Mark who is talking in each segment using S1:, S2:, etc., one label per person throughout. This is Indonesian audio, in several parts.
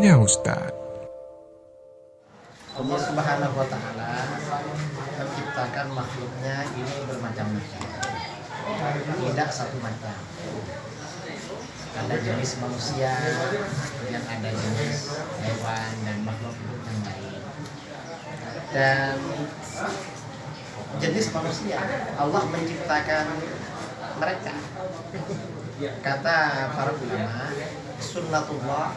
S1: Tanya Ustadz.
S2: Allah Subhanahu wa Ta'ala menciptakan makhluknya ini bermacam-macam, tidak satu macam. Ada jenis manusia, kemudian ada jenis hewan dan makhluk hidup yang lain. Dan jenis manusia Allah menciptakan mereka. Kata para ulama, sunnatullah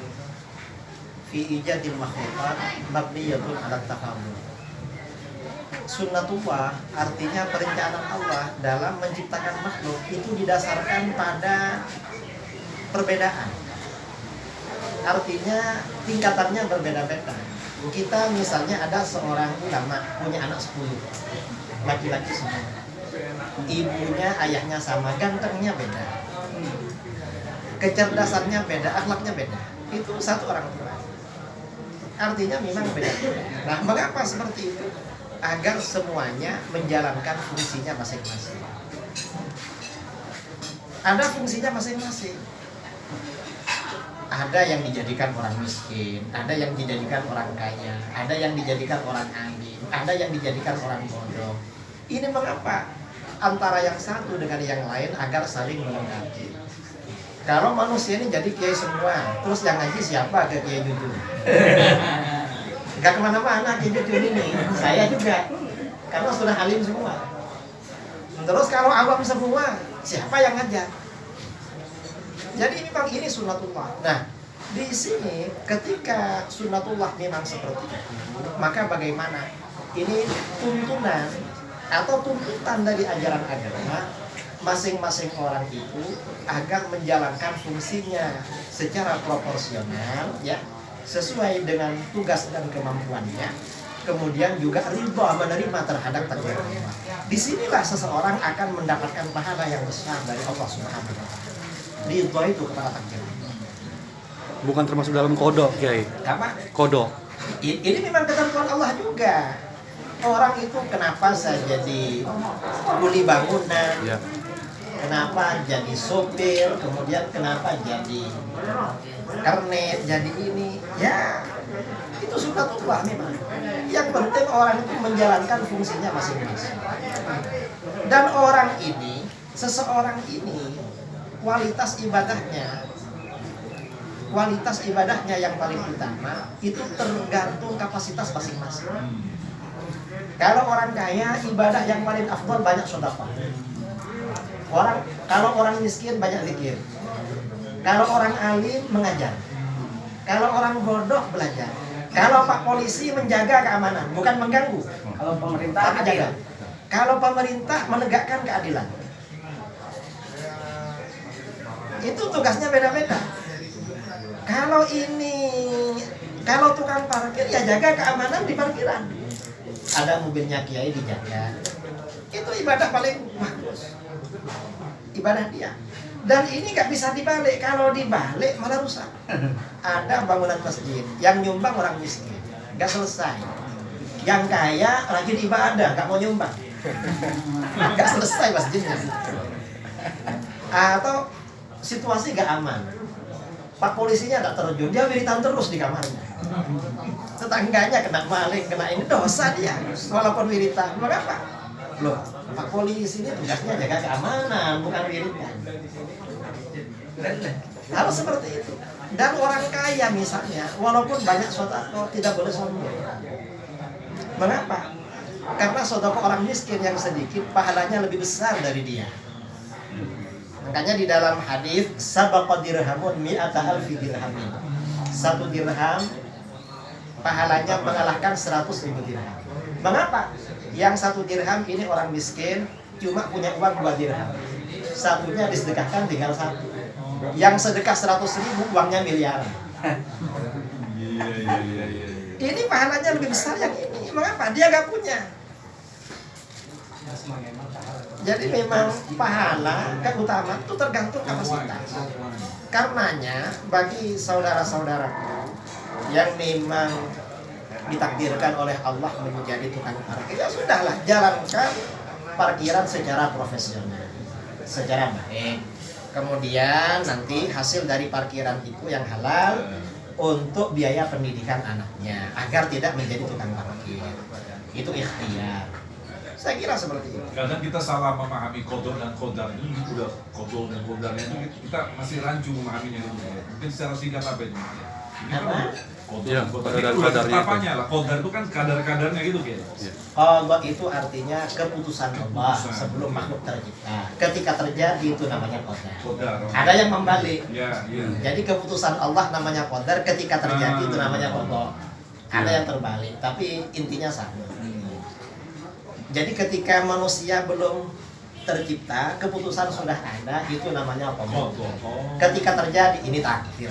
S2: fi ijadil makhluqat mabniyatun ala tafawul. Sunnatullah artinya perencanaan Allah dalam menciptakan makhluk itu didasarkan pada perbedaan. Artinya tingkatannya berbeda-beda. Kita misalnya ada seorang ulama punya anak 10, laki-laki semua. Ibunya, ayahnya sama, gantengnya beda, kecerdasannya beda, akhlaknya beda. Itu satu orang tua. Artinya memang beda-beda. Nah, mengapa seperti itu? Agar semuanya menjalankan fungsinya masing-masing. Ada fungsinya masing-masing. Ada yang dijadikan orang miskin, ada yang dijadikan orang kaya, ada yang dijadikan orang alim, ada yang dijadikan orang bodoh. Ini mengapa? Antara yang satu dengan yang lain agar saling melengkapi. Kalau manusia ini jadi kiai semua, terus yang ngaji siapa? Ke Kiai Jujur. Gak kemana-mana Kiai Jujur ini, saya juga, karena sudah alim semua. Terus kalau awam semua, siapa yang ngajar? Jadi memang ini sunnatullah. Nah, di sini ketika sunnatullah memang seperti itu, maka bagaimana? Ini tuntunan atau tuntutan dari ajaran agama masing-masing orang itu agar menjalankan fungsinya secara proporsional, ya, sesuai dengan tugas dan kemampuannya. Kemudian juga ridha menerima terhadap takdir Allah. Disinilah seseorang akan mendapatkan pahala yang besar dari Allah Subhanahu wa Ta'ala. Ridha itu kepada takdir.
S3: Bukan termasuk dalam kodok, Kiai.
S2: Apa?
S3: Kodok.
S2: Ini memang ketentuan Allah juga. Orang itu kenapa saya jadi kuli bangunan,
S3: Ya.
S2: kenapa jadi sopir, kemudian kenapa jadi kernet, jadi ini, ya itu sunnatullah memang. Yang penting orang itu menjalankan fungsinya masing-masing. Dan orang ini, seseorang ini, kualitas ibadahnya yang paling utama itu tergantung kapasitas masing-masing. Kalau orang kaya, ibadah yang paling afdal banyak sedekah. Kalau orang miskin banyak zikir. Kalau orang alim mengajar. Kalau orang bodoh belajar. Kalau Pak Polisi menjaga keamanan, bukan mengganggu.
S4: Kalau pemerintah
S2: Tapi jaga. Kalau pemerintah menegakkan keadilan. Itu tugasnya beda-beda. Kalau tukang parkir ya jaga keamanan di parkiran. Ada mobilnya kiai dijaga. Itu ibadah paling bagus. Ibadah dia. Dan ini nggak bisa dibalik. Kalau dibalik malah rusak. Ada bangunan masjid yang nyumbang orang miskin, nggak selesai. Yang kaya rajin ibadah, nggak mau nyumbang, nggak selesai masjidnya. Atau situasi nggak aman, Pak polisinya nggak terjun, dia wiritan terus di kamarnya. Tetangganya kena maling, kena ini, dosa dia walaupun wiritan. Mengapa? Loh, Pak polisi ini tugasnya jaga keamanan, bukan wiritan. Harus seperti itu. Dan orang kaya misalnya, walaupun banyak sedekah tidak boleh sombong. Mengapa? Karena sedekah orang miskin yang sedikit pahalanya lebih besar dari dia. Makanya di dalam hadis sabaqa dirhamun mi'ata alfi dirhamin. 1 dirham pahalanya mengalahkan 100.000 dirham. Mengapa? Yang 1 dirham ini orang miskin cuma punya uang 2 dirham. Satunya disedekahkan tinggal 1. Yang sedekah 100.000 uangnya miliaran. Ini pahalanya lebih besar yang ini. Mengapa? Dia gak punya. Jadi memang pahala keutamaan itu tergantung kapasitas. Karenanya bagi saudara-saudaraku yang memang ditakdirkan oleh Allah menjadi tukang parkir, ya sudahlah, jalankan parkiran secara profesional, secara baik. Kemudian nanti hasil dari parkiran itu yang halal untuk biaya pendidikan anaknya agar tidak menjadi tukang parkir. Itu ikhtiar. Saya kira seperti itu.
S1: Kadang kita salah memahami qada dan qadar itu, udah qada dan qadarnya itu kita masih rancu memahaminya gitu ya. Mungkin secara singkat apa itu? Ini kan
S2: Apa?
S1: qada
S3: Ya,
S1: dan qadar
S3: qada dan
S1: itu udah
S3: qadarnya itu.
S1: ketapanya lah. Qadar itu kan kadar-kadarnya gitu kayak.
S3: Ya.
S2: Allah itu artinya keputusan Allah
S1: Keputusan.
S2: sebelum makhluk tercipta. Ketika terjadi itu namanya qadar.
S1: Qadar.
S2: Ada yang membalik.
S1: Ya, iya.
S2: Jadi keputusan Allah namanya qadar, ketika terjadi itu namanya qada. Ada yang terbalik, tapi intinya sama. Jadi ketika manusia belum tercipta, keputusan sudah ada, itu namanya qada.
S1: Qada. Oh.
S2: Ketika terjadi ini takdir.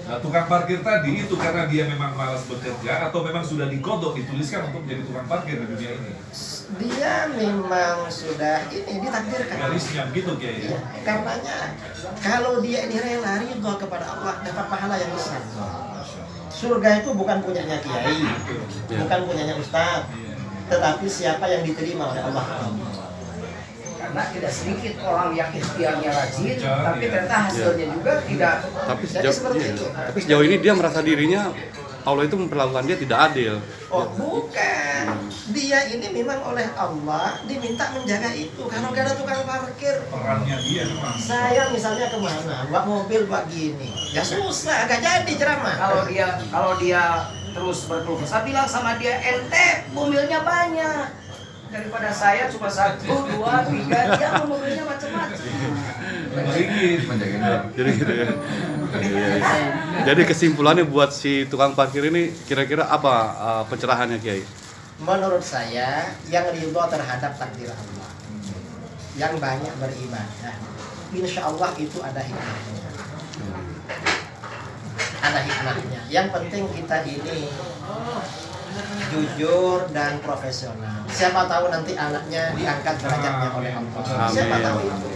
S1: Nah, tukang parkir tadi itu karena dia memang malas bekerja atau memang sudah digodok dituliskan untuk menjadi tukang parkir di dunia ini.
S2: Dia memang sudah ini ditakdirkan.
S1: Garisnya begitu kayak ya.
S2: Iya, karenanya kalau dia ini rela ridho kepada Allah dapat pahala yang besar. Surga itu bukan punyanya kiai, bukan punyanya ustaz,
S1: Iya.
S2: tetapi siapa yang diterima oleh Allah.
S4: Karena tidak sedikit orang yang ikhtiarnya rajin,
S1: Ikhtiar,
S4: tapi
S1: iya.
S4: ternyata hasilnya juga tidak.
S3: Tapi
S2: Jadi
S3: sejauh,
S2: seperti
S3: iya.
S2: itu.
S3: Tapi sejauh ini dia merasa dirinya Allah itu memperlakukan dia tidak adil.
S2: Oh bukan, dia ini memang oleh Allah diminta menjaga itu. Kalau gak ada tukang parkir,
S1: Perannya dia memang.
S2: saya misalnya kemana, bawa mobil bawa gini, ya susah, gak jadi ceramah.
S4: Kalau dia terus berkeluh kesah, bilang sama dia, ente mobilnya banyak daripada saya cuma 1, 2, 3, dia mau mobilnya macam-macam.
S1: Sedikit.
S3: Jadi gitu ya. Iya, iya. Jadi kesimpulannya buat si tukang parkir ini kira-kira apa pencerahannya Kiai?
S2: Menurut saya, yang ridho terhadap takdir Allah, yang banyak beribadah, insya Allah itu ada hikmahnya. Ada hikmahnya. Yang penting kita ini jujur dan profesional. Siapa tahu nanti anaknya diangkat derajatnya oleh Allah. Siapa tahu itu.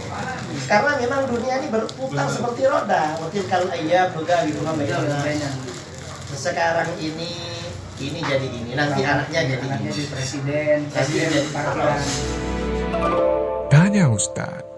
S2: Karena memang dunia ini berputar seperti roda. Wakil ayam juga di rumah sekarang ini jadi ini, nanti anaknya jadi
S4: Anaknya
S2: ini.
S4: jadi presiden
S2: Presiden
S4: jadi
S2: jadi
S4: parkiran.
S5: Tanya Ustadz.